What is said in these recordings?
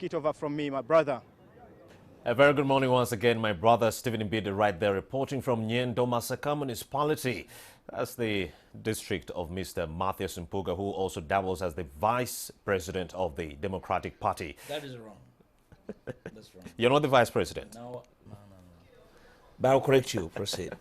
take it over from me, my brother. A very good morning once again, my brother Stephen Mbide right there reporting from Nyendo Masaka Municipality. That's the district of Mr. Matthias Mpuga, who also dabbles as the vice president of the Democratic Party. That is wrong. That's wrong. You're not the vice president? No. But I'll correct you. Proceed.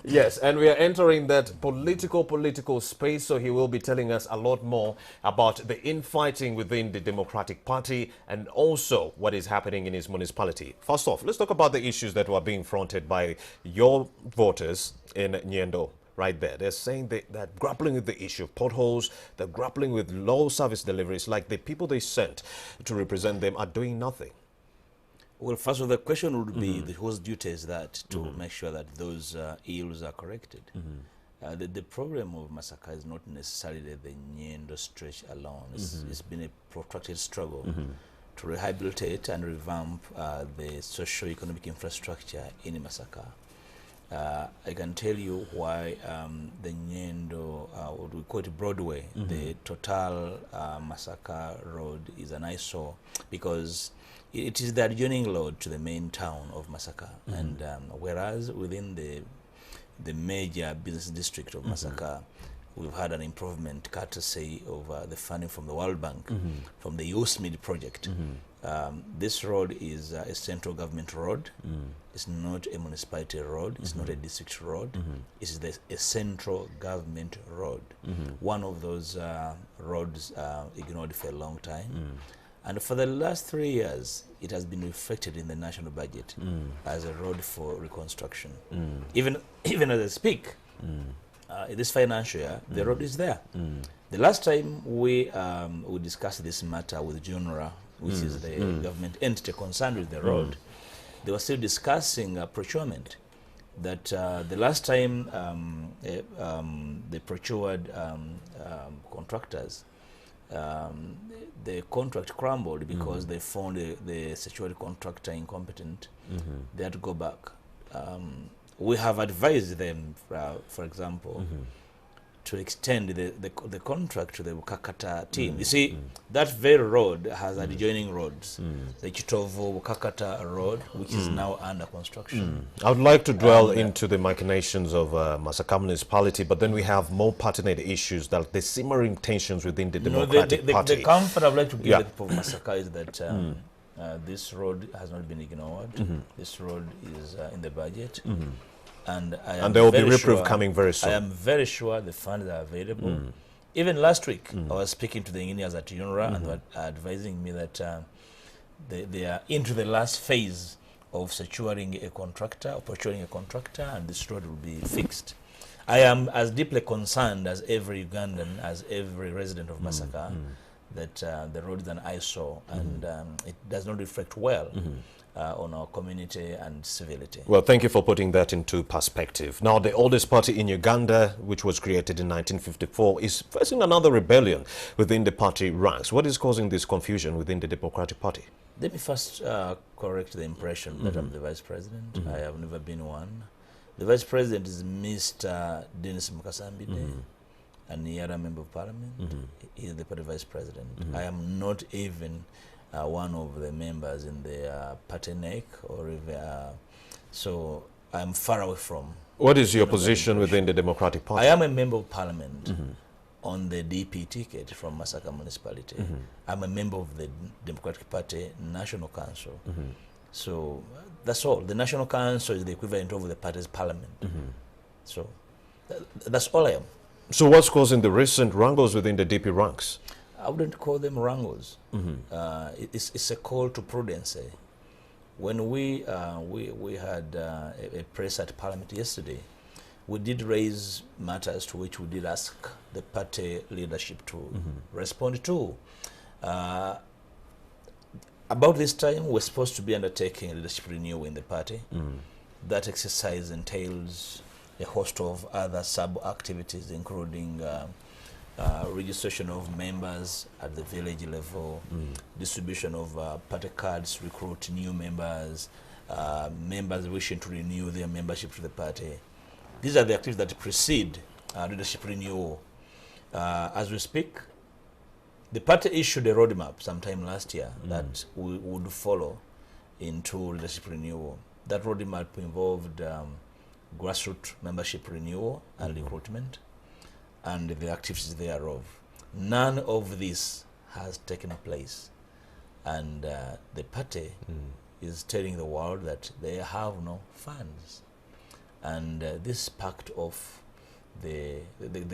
Yes, and we are entering that political space, so he will be telling us a lot more about the infighting within the Democratic Party and also what is happening in his municipality. First off, let's talk about the issues that were being fronted by your voters in Nyendo. Right there. They're saying they're grappling with the issue of potholes, they're grappling with low service deliveries, like the people they sent to represent them are doing nothing. Well, first of all, the question would be whose duty is that to make sure that those ills are corrected. The problem of Masaka is not necessarily the Nyendo stretch alone. It's been a protracted struggle to rehabilitate and revamp the socio-economic infrastructure in Masaka. I can tell you why the Nyendo, what we call it Broadway, the Total Masaka Road is an eyesore because it is the adjoining road to the main town of Masaka. And whereas within the major business district of Masaka, we've had an improvement courtesy of the funding from the World Bank, from the USMID project. This road is a central government road. It's not a municipality road. It's not a district road. It's a central government road. One of those roads ignored for a long time. And for the last 3 years, it has been reflected in the national budget as a road for reconstruction. Even as I speak, this financial year, the road is there. The last time we discussed this matter with JUNRA, which is the government entity concerned with the road, they were still discussing procurement. That the last time they procured contractors, the contract crumbled because they found the security contractor incompetent. They had to go back. We have advised them, for example, to extend the contract to the Bukakata team. You see, that very road has adjoining roads. The Chitovo Bukakata road, which is now under construction. I would like to dwell into the machinations of Masaka municipality, but then we have more pertinent issues, that the simmering tensions within the Democratic Party. The comfort I'd like to give the people of Masaka is that this road has not been ignored. This road is in the budget. And there will be reproof coming very soon. I am very sure the funds are available. Even last week, I was speaking to the engineers at UNRWA and they were advising me that they are into the last phase of securing a contractor, or procuring a contractor, and this road will be fixed. I am as deeply concerned as every Ugandan, as every resident of Masaka, that the road is an eyesore and it does not reflect well on our community and civility. Well, thank you for putting that into perspective. Now, the oldest party in Uganda, which was created in 1954, is facing another rebellion within the party ranks. What is causing this confusion within the Democratic Party? Let me first correct the impression that I'm the vice president. I have never been one. The vice president is Mr. Dennis Mukasambide, a Niara member of parliament. He is the party vice president. I am not even one of the members in the party NEC, or so I'm far away from. What is your position within the Democratic Party? I am a member of parliament on the DP ticket from Masaka municipality. I'm a member of the Democratic Party National Council. So that's all. The National Council is the equivalent of the party's parliament. So that's all I am. So what's causing the recent wrangles within the DP ranks? I wouldn't call them wrangles. It's a call to prudence. When we had a press at Parliament yesterday, we did raise matters to which we did ask the party leadership to respond to. About this time, we're supposed to be undertaking a leadership renewal in the party. That exercise entails a host of other sub-activities, including registration of members at the village level, distribution of party cards, recruit new members, members wishing to renew their membership to the party. These are the activities that precede leadership renewal. As we speak, The party issued a roadmap sometime last year that we would follow into leadership renewal. That roadmap involved grassroots membership renewal and recruitment and the activities thereof. None of this has taken place. And the party is telling the world that they have no funds. And this sparked off the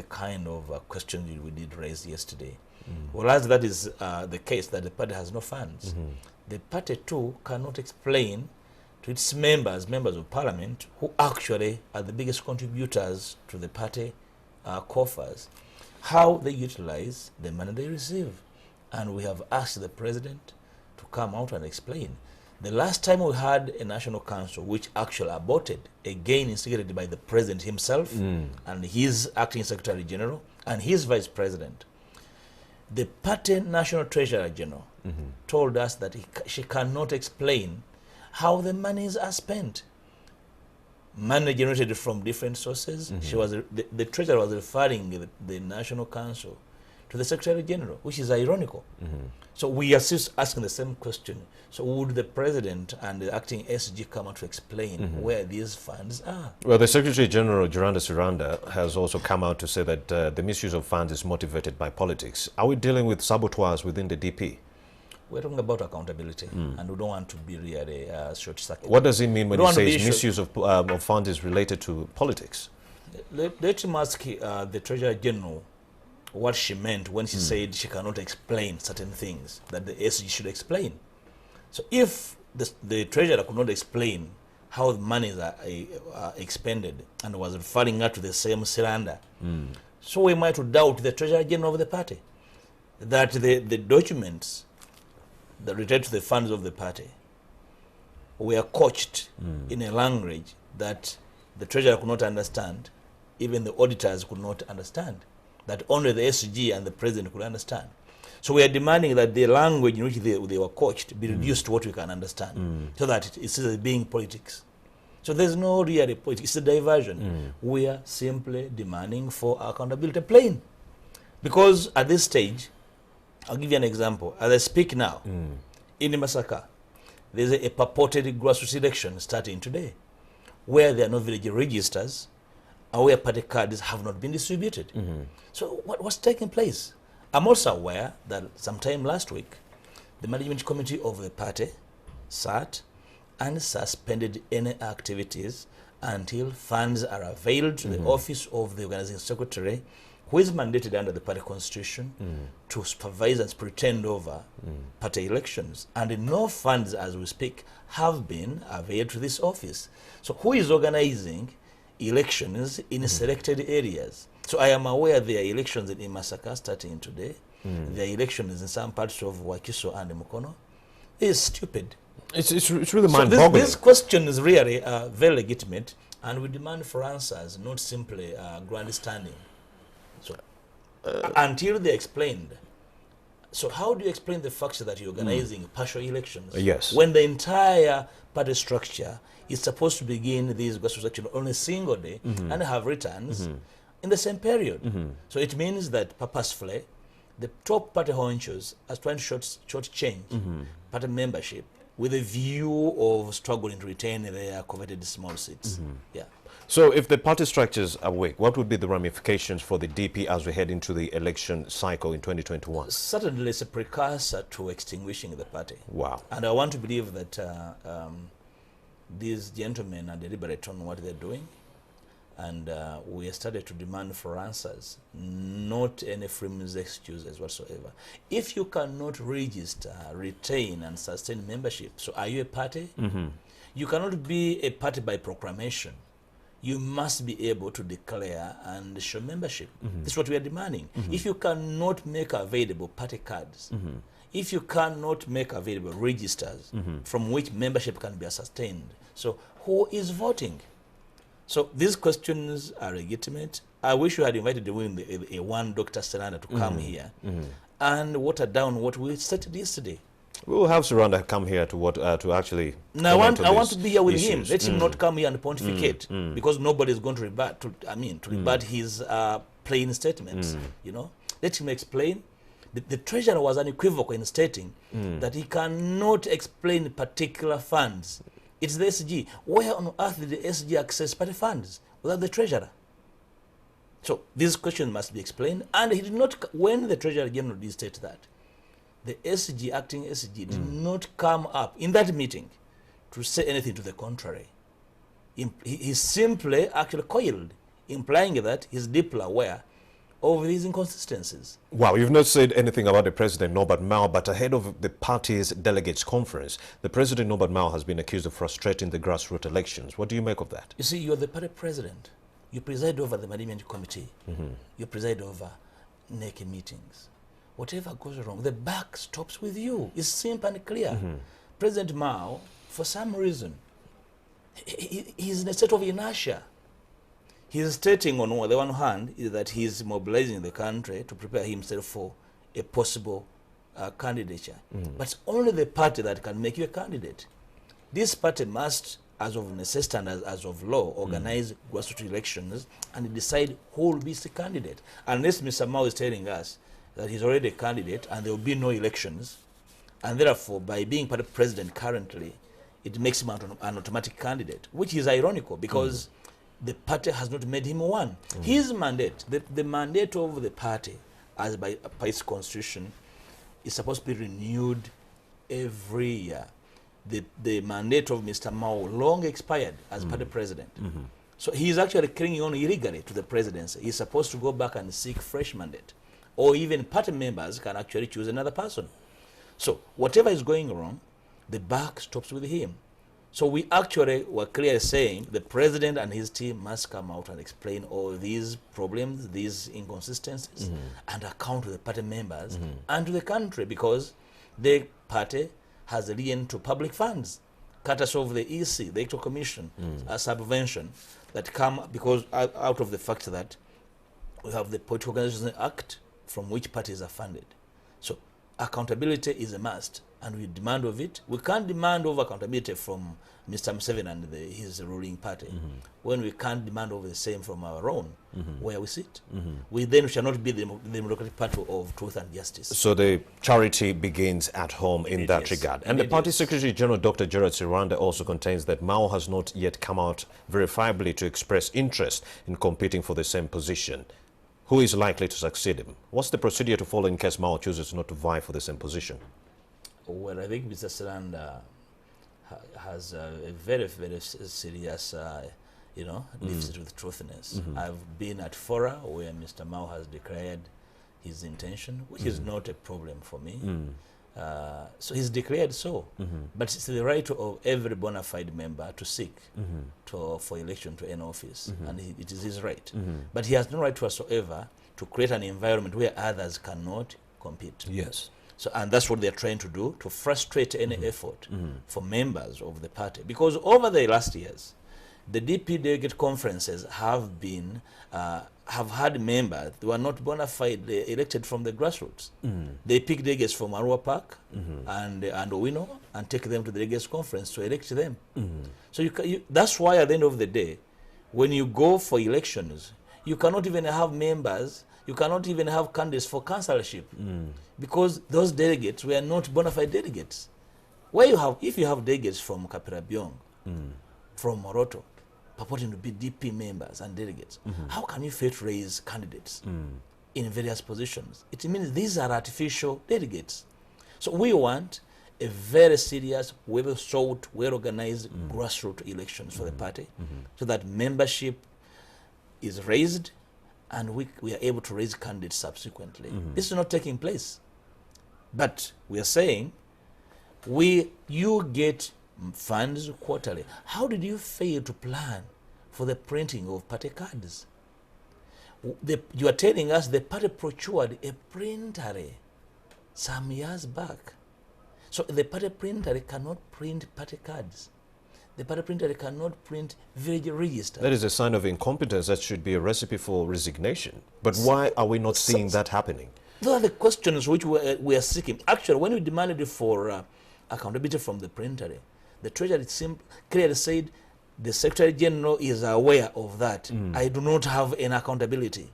kind of questions we did raise yesterday. Well, as that is the case, that the party has no funds, the party too cannot explain to its members of parliament, who actually are the biggest contributors to the party coffers, how they utilize the money they receive. And we have asked the president to come out and explain. The last time we had a national council which actually aborted, again instigated by the president himself and his acting secretary general and his vice president, the party national treasurer general told us that she cannot explain how the monies are spent. Money generated from different sources. She was the treasurer was referring the national council to the secretary general, which is ironical. So we are still asking the same question. So would the president and the acting SG come out to explain where these funds are? Well, the Secretary General, Juranda Siranda, has also come out to say that the misuse of funds is motivated by politics. Are we dealing with saboteurs within the DP? We're talking about accountability, and we don't want to be really short-circuited. What does it mean when he says misuse of funds is related to politics? Let him ask the Treasurer General what she meant when she said she cannot explain certain things that the SG should explain. So if the Treasurer could not explain how the monies are expended and was referring her to the same cylinder, so we might doubt the Treasurer General of the party, that the documents that relate to the funds of the party were couched in a language that the Treasurer could not understand, even the auditors could not understand, that only the SG and the president could understand. So we are demanding that the language in which they were coached be reduced to what we can understand, so that it's being politics. So there's no real politics, it's a diversion. We are simply demanding for accountability, plain. Because at this stage, I'll give you an example. As I speak now, in Masaka, there's a purported grassroots election starting today, where there are no village registers, and where party cards have not been distributed. So what's taking place? I'm also aware that sometime last week, the management committee of the party sat and suspended any activities until funds are availed to the office of the organizing secretary, who is mandated under the party constitution to supervise and pretend over party elections. And no funds, as we speak, have been availed to this office. So who is organizing elections in selected areas? So I am aware there are elections in Masaka starting today. There are elections in some parts of Wakiso and Mukono. It's stupid. It's really mind-boggling. So these questions really are very legitimate, and we demand for answers, not simply grandstanding. So until they explained. So how do you explain the fact that you're organizing partial elections when the entire party structure is supposed to begin these grassroots elections on a single day and have returns in the same period? So it means that purposefully the top party honchos are trying to short-change party membership with a view of struggling to retain their coveted small seats. So if the party structures are weak, what would be the ramifications for the DP as we head into the election cycle in 2021? Certainly it's a precursor to extinguishing the party. Wow. And I want to believe that these gentlemen are deliberate on what they're doing. And we started to demand for answers, not any flimsy excuses whatsoever. If you cannot register, retain, and sustain membership, so are you a party? You cannot be a party by proclamation. You must be able to declare and show membership. This is what we are demanding. If you cannot make available party cards, if you cannot make available registers from which membership can be sustained, so who is voting? So these questions are legitimate. I wish you had invited a one Dr. Seranda to come here and water down what we stated yesterday. We will have Siranda come here to actually. Now I want to be here with him. Let him not come here and pontificate because nobody is going to rebut. To rebut his plain statements. You know, let him explain, The treasurer was unequivocal in stating that he cannot explain particular funds. It's the SG. Where on earth did the SG access party funds without the treasurer? So this question must be explained. And he did not, when the Treasurer General did state that, the SG, acting SG, did not come up in that meeting to say anything to the contrary. He simply actually coiled, implying that he's deeply aware of these inconsistencies. Wow, you've not said anything about the President, Norbert Mao, but ahead of the party's delegates conference, the President, Norbert Mao, has been accused of frustrating the grassroots elections. What do you make of that? You see, you're the party president. You preside over the management committee. You preside over NEC meetings. Whatever goes wrong, the buck stops with you. It's simple and clear. President Mao, for some reason, he's in a state of inertia. He's stating on the one hand is that he's mobilizing the country to prepare himself for a possible candidature. But it's only the party that can make you a candidate. This party must, as of necessity and as of law, organize grassroots elections and decide who will be the candidate. Unless Mr. Mao is telling us that he's already a candidate and there will be no elections, and therefore, by being party president currently, it makes him an automatic candidate, which is ironical because the party has not made him one. His mandate, the mandate of the party, as by its constitution, is supposed to be renewed every year. The mandate of Mr. Mao long expired as party president. So he is actually clinging on illegally to the presidency. He's supposed to go back and seek fresh mandate. Or even party members can actually choose another person. So whatever is going wrong, the buck stops with him. So we actually were clearly saying the president and his team must come out and explain all these problems, these inconsistencies, and account to the party members and to the country, because the party has lien to public funds, courtesy of the EC, the Electoral Commission, a subvention that come because out of the fact that we have the Political Organization Act from which parties are funded. So accountability is a must, and we demand of it. We can't demand of accountability from Mr. Museveni and his ruling party when we can't demand of the same from our own, where we sit. We then shall not be the Democratic Party of truth and justice. So the charity begins at home in that regard. And the party Secretary General, Dr. Gerard Siranda, also contains that Mao has not yet come out verifiably to express interest in competing for the same position. Who is likely to succeed him? What's the procedure to follow in case Mao chooses not to vie for the same position? Well, I think Mr. Siranda has a very, very serious, deficit with truthiness. I've been at fora where Mr. Mao has declared his intention, which is not a problem for me. So he's declared so. But it's the right of every bona fide member to seek for election to any office, and it is his right. But he has no right whatsoever to create an environment where others cannot compete. Yes. So, and that's what they're trying to do, to frustrate any effort for members of the party. Because over the last years, the DP delegate conferences have been, have had members who are not bona fide elected from the grassroots. They pick delegates from Arua Park and Owino and take them to the delegates conference to elect them. So that's why at the end of the day, when you go for elections, you cannot even have members, you cannot even have candidates for councillorship because those delegates were not bona fide delegates. Where you have, if you have delegates from Kapirabyong, from Moroto, purporting to be DP members and delegates, how can you fail to raise candidates in various positions? It means these are artificial delegates. So we want a very serious, well-thought, well-organized grassroots elections for the party so that membership is raised and we are able to raise candidates subsequently. This is not taking place. But we are saying, you get funds quarterly. How did you fail to plan for the printing of party cards? You are telling us the party procured a printer some years back. So the party printer cannot print party cards. The party printer cannot print village register. That is a sign of incompetence. That should be a recipe for resignation. But why are we not seeing that happening? Those are the questions which we are seeking. Actually, when we demanded for accountability from the printer, the Treasury clearly said the Secretary General is aware of that. I do not have an accountability.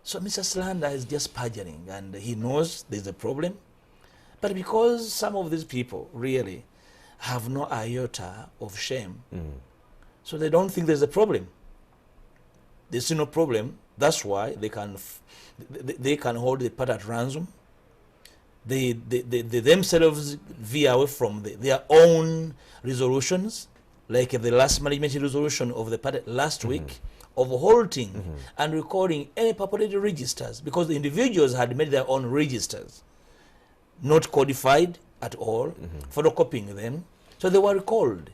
So Mr. Slander is just perjuring, and he knows there's a problem. But because some of these people really have no iota of shame, so they don't think there's a problem. They see no problem. That's why they can hold the party at ransom. They themselves veer away from their own resolutions, like the last management resolution of the party last week, of halting and recording any purported registers, because the individuals had made their own registers, not codified at all, photocopying them, so they were recalled.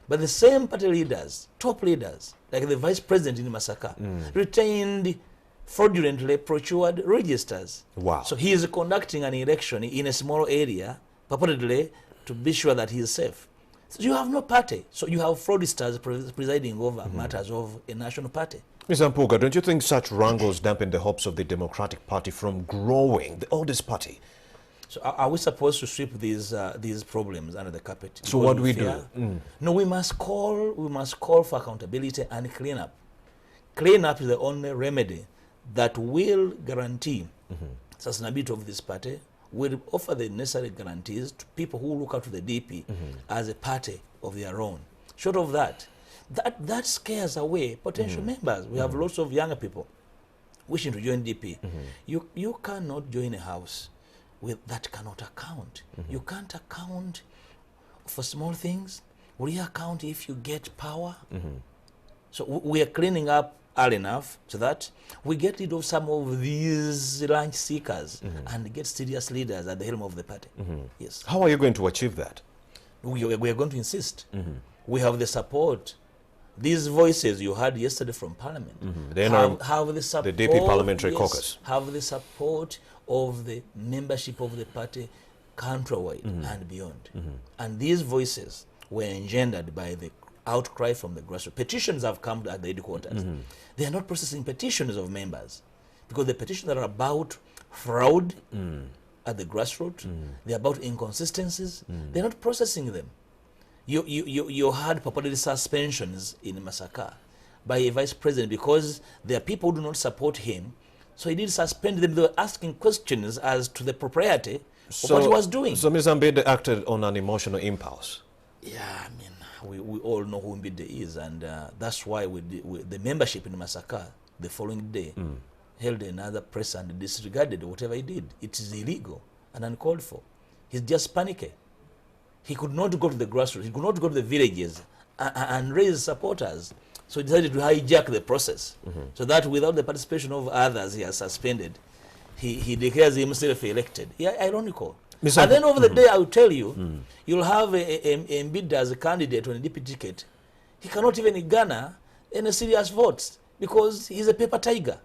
But the same party leaders, top leaders, like the vice president in Masaka, retained fraudulently procured registers. Wow. So he is conducting an election in a small area, purportedly to be sure that he is safe. So you have no party. So you have fraudsters presiding over matters of a national party. Mr. Mpuga, don't you think such wrangles dampen the hopes of the Democratic Party from growing, the oldest party? So are we supposed to sweep these problems under the carpet? So what do we do? No, we must call for accountability and clean up. Clean up is the only remedy that will guarantee sustainability of this party, will offer the necessary guarantees to people who look up to the DP as a party of their own. Short of that scares away potential members. We have lots of younger people wishing to join DP. You cannot join a house that cannot account. You can't account for small things. Will you account if you get power? So we are cleaning up early enough so that we get rid of some of these lunch seekers and get serious leaders at the helm of the party. Yes. How are you going to achieve that? We are going to insist. We have the support. These voices you heard yesterday from Parliament have the support, the DP Parliamentary Caucus. Have the support of the membership of the party countrywide and beyond. And these voices were engendered by the outcry from the grassroots. Petitions have come at the headquarters. They are not processing petitions of members, because the petitions are about fraud at the grassroots. They're about inconsistencies. They're not processing them. You had purported suspensions in Masaka by a vice president because there are people who do not support him. So he did suspend them. They were asking questions as to the propriety of what he was doing. So Ms. Ambede acted on an emotional impulse. Yeah, I mean, we all know who Mbide is, and that's why the membership in Masaka the following day held another press and disregarded whatever he did. It is illegal and uncalled for. He's just panicking. He could not go to the grassroots. He could not go to the villages and raise supporters. So he decided to hijack the process, so that without the participation of others he has suspended, he declares himself elected. Yeah, ironical. At the end of the day, I will tell you, you'll have a Mbide as a candidate on a DP ticket. He cannot even garner any serious votes because he's a paper tiger.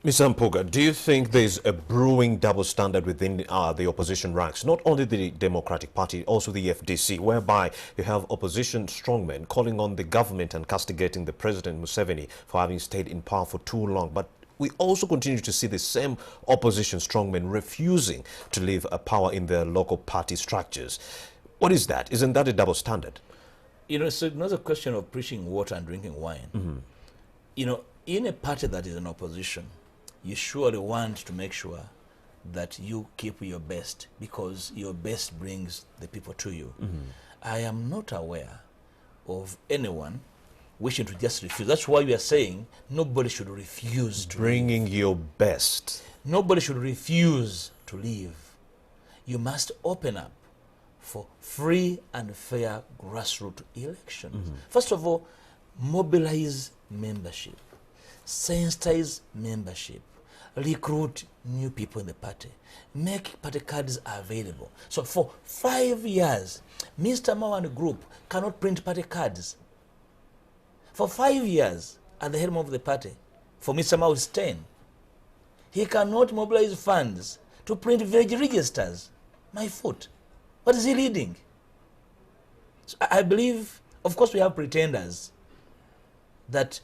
Mr. Mpuga, do you think there's a brewing double standard within the opposition ranks, not only the Democratic Party, also the FDC, whereby you have opposition strongmen calling on the government and castigating the President Museveni for having stayed in power for too long, but we also continue to see the same opposition strongmen refusing to leave power in their local party structures? What is that? Isn't that a double standard? You know, it's not a question of preaching water and drinking wine. You know, in a party that is in opposition, you surely want to make sure that you keep your best, because your best brings the people to you. I am not aware of anyone wishing to just refuse. That's why we are saying nobody should refuse to bringing your best. Nobody should refuse to leave. You must open up for free and fair grassroots elections. First of all, mobilize membership, sensitize membership, recruit new people in the party, make party cards available. So for 5 years, Mr. Mao and group cannot print party cards. For 5 years at the helm of the party, for Mr. Mao's 10, he cannot mobilize funds to print village registers. My foot. What is he leading? So I believe, of course, we have pretenders that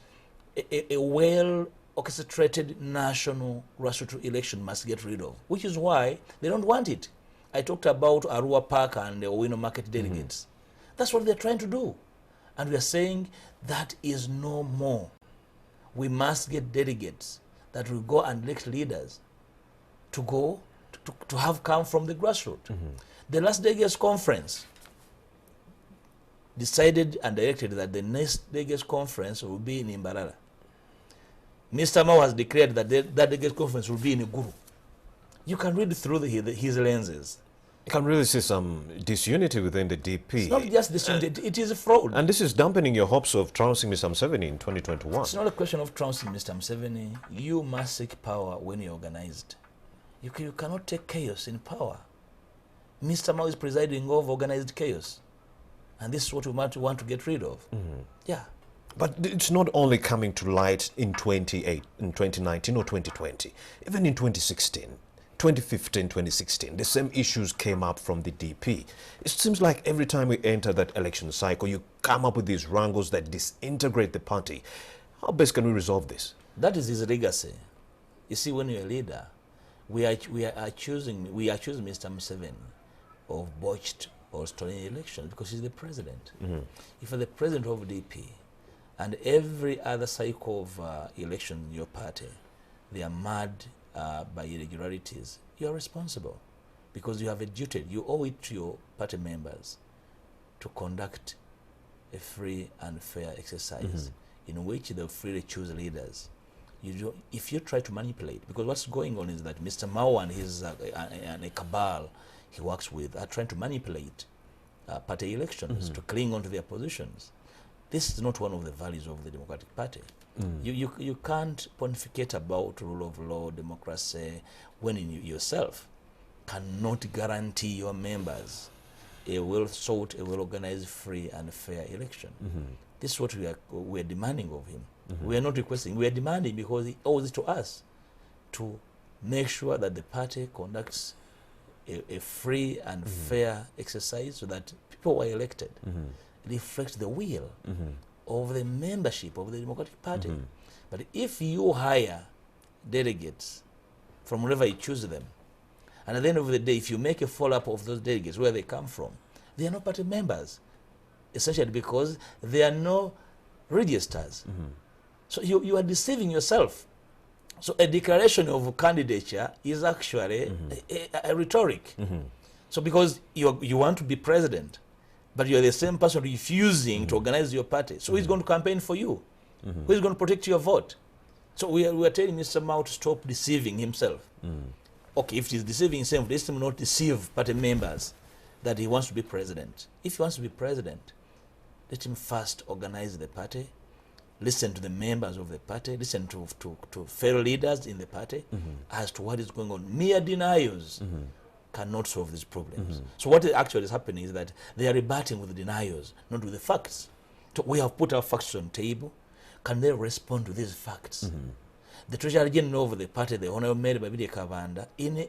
a well-orchestrated national grassroots election must get rid of, which is why they don't want it. I talked about Arua Park and the Owino Market delegates. That's what they're trying to do. And we are saying that is no more. we must get delegates that will go and elect leaders to have come from the grassroots. The last delegates conference decided and directed that the next delegates conference will be in Imbarara. Mr. Mao has declared that that delegates conference will be in Guru. You can read through his lenses. You can really see some disunity within the DP. It's not just disunity, it is a fraud. And this is dampening your hopes of trouncing Mr. Museveni in 2021. It's not a question of trouncing Mr. Museveni. You must seek power when you're organized. You cannot take chaos in power. Mr. Mao is presiding over organized chaos. And this is what we might want to get rid of. Yeah. But it's not only coming to light in 2019 or 2020. Even in 2016, 2015, 2016, the same issues came up from the DP. It seems like every time we enter that election cycle, you come up with these wrangles that disintegrate the party. How best can we resolve this? That is his legacy. You see, when you're a leader, we are accusing Mr. Museveni of botched or stolen elections because he's the president. If you're the president of DP and every other cycle of election in your party, they are marred by irregularities, you are responsible because you have a duty. You owe it to your party members to conduct a free and fair exercise in which they freely choose leaders. If you try to manipulate, because what's going on is that Mr. Mao and his and a cabal he works with are trying to manipulate party elections to cling on to their positions. This is not one of the values of the Democratic Party. You can't pontificate about rule of law, democracy, when you yourself cannot guarantee your members a well-sought, a well-organized, free and fair election. This is what we are demanding of him. We are not requesting, we are demanding because he owes it to us to make sure that the party conducts a free and fair exercise so that people who are elected reflect the will of the membership of the Democratic Party. But if you hire delegates from wherever you choose them, and at the end of the day, if you make a follow-up of those delegates, where they come from, they are not party members, essentially because there are no registers. So you are deceiving yourself. So a declaration of candidature is actually a rhetoric. So because you want to be president, but you're the same person refusing to organize your party, so who's going to campaign for you? Who's going to protect your vote? So we are telling Mr. Mao to stop deceiving himself. Okay, if he's deceiving himself, let him not deceive party members that he wants to be president. If he wants to be president, let him first organize the party, listen to the members of the party, listen to fellow leaders in the party as to what is going on. Mere denials cannot solve these problems. So what actually is happening is that they are rebutting with denials, not with the facts. So we have put our facts on the table. Can they respond to these facts? The Treasury General of the party, the Honorable Mary Babide Kavanda, in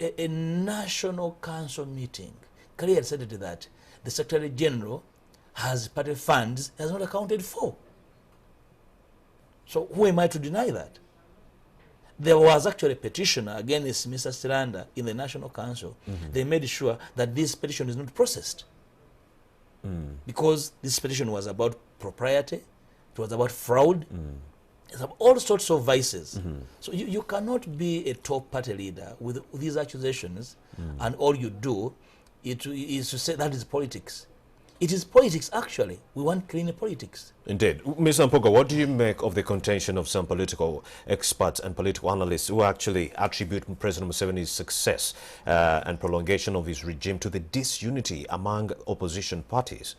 a National Council meeting, clearly said that the Secretary General has party funds has not accounted for. So who am I to deny that? There was actually a petition against Mr. Stiranda in the National Council. They made sure that this petition is not processed. Because this petition was about propriety, it was about fraud, it's about all sorts of vices. So you cannot be a top party leader with these accusations and all you do is to say that is politics. It is politics, actually. We want clean politics. Indeed. Mr. Mpogo, what do you make of the contention of some political experts and political analysts who actually attribute President Museveni's success and prolongation of his regime to the disunity among opposition parties?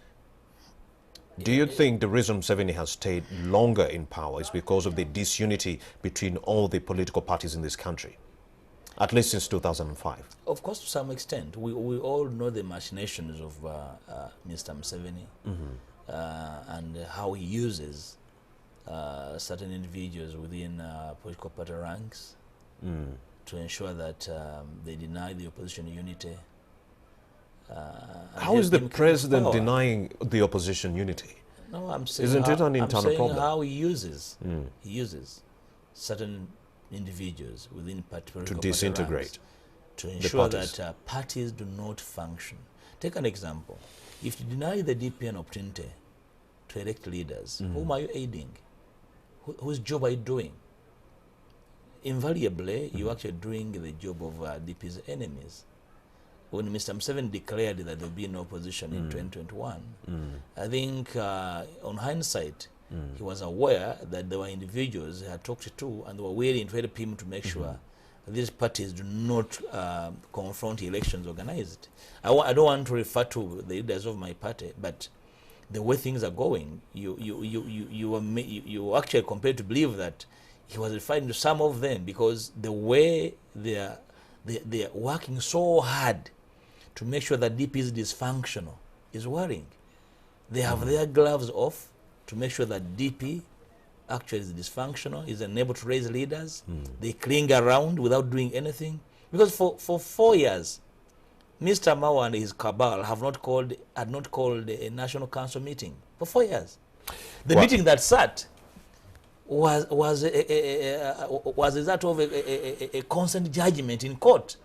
Do you think the reason Museveni has stayed longer in power is because of the disunity between all the political parties in this country? At least since 2005. Of course, to some extent. We all know the machinations of Mr. Museveni and how he uses certain individuals within political party ranks to ensure that they deny the opposition unity. How is the president denying the opposition unity? No, I'm saying Isn't it an internal problem? How he uses certain individuals within political to disintegrate, to ensure that parties do not function. Take an example. If you deny the DP an opportunity to elect leaders, whom are you aiding? whose job are you doing? Invariably, you're actually doing the job of DP's enemies. When Mr. Museveni declared that there will be no opposition in 2021, I think on hindsight, he was aware that there were individuals he had talked to and they were waiting to help him to make sure these parties do not confront elections organized. I don't want to refer to the leaders of my party, but the way things are going, you actually compared to believe that he was referring to some of them, because the way they are working so hard to make sure that DP is dysfunctional is worrying. They have their gloves off to make sure that DP actually is dysfunctional, is unable to raise leaders. They cling around without doing anything. Because for 4 years, Mr. Mao and his cabal had not called a national council meeting for 4 years. The meeting that sat was a result of a consent judgment in court,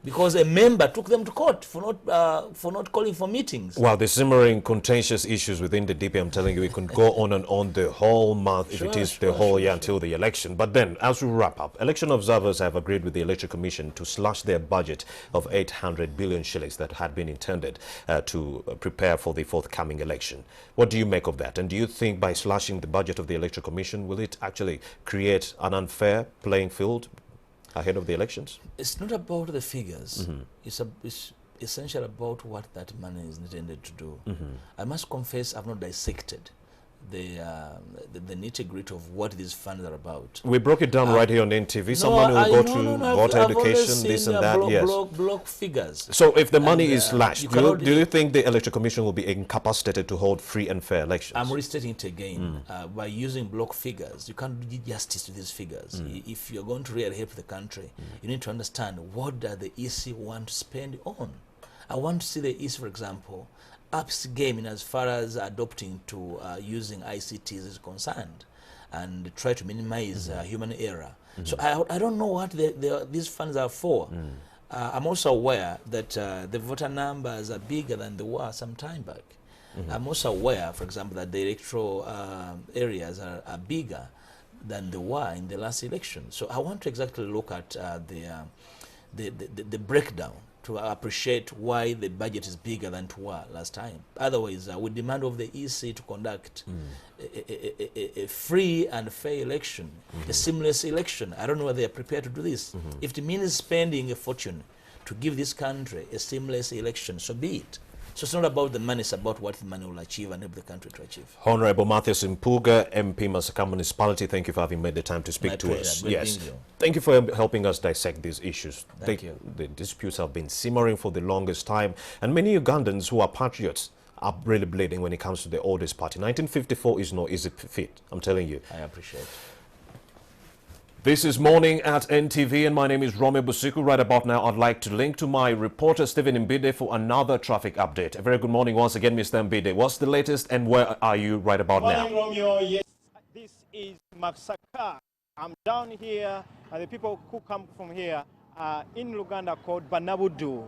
because a member took them to court for not calling for meetings. Well, the simmering contentious issues within the DP, I'm telling you, we can go on and on the whole month if it is the whole year until the election. But then, as we wrap up, election observers have agreed with the Electoral Commission to slash their budget of 800 billion shillings that had been intended to prepare for the forthcoming election. What do you make of that? And do you think by slashing the budget of the Electoral Commission, will it actually create an unfair playing field ahead of the elections? It's not about the figures. It's essentially about what that money is intended to do. I must confess I've not dissected the nitty-gritty of what these funds are about. We broke it down right here on NTV. Someone will go to voter education, this and that. Block figures. So if the money is slashed, do you think the Electoral Commission will be incapacitated to hold free and fair elections? I'm restating it again. By using block figures, you can't do justice to these figures. If you're going to really help the country, you need to understand what does the EC want to spend on. I want to see the EC, for example, ups game in as far as adopting to using ICTs is concerned, and try to minimize human error. So I don't know what these funds are for. I'm also aware that the voter numbers are bigger than they were some time back. I'm also aware, for example, that the electoral areas are bigger than they were in the last election. So I want to exactly look at the breakdown to appreciate why the budget is bigger than it was last time. Otherwise, we demand of the EC to conduct a free and fair election, a seamless election. I don't know whether they are prepared to do this. If it means spending a fortune to give this country a seamless election, so be it. So it's not about the money, it's about what the money will achieve and help the country to achieve. Honorable Matthias Mpuga, MP Masaka Municipality, thank you for having made the time to speak to us. Yes, thank you for helping us dissect these issues. Thank you. The disputes have been simmering for the longest time, and many Ugandans who are patriots are really bleeding when it comes to the oldest party. 1954 is no easy feat, I'm telling you. I appreciate it. This is Morning at NTV, and my name is Romeo Busiku. Right about now, I'd like to link to my reporter, Stephen Mbide, for another traffic update. A very good morning once again, Mr. Mbide. What's the latest, and where are you right about now? Morning, Romeo. Yes, this is Masaka. I'm down here, and the people who come from here are in Luganda called Banabudu.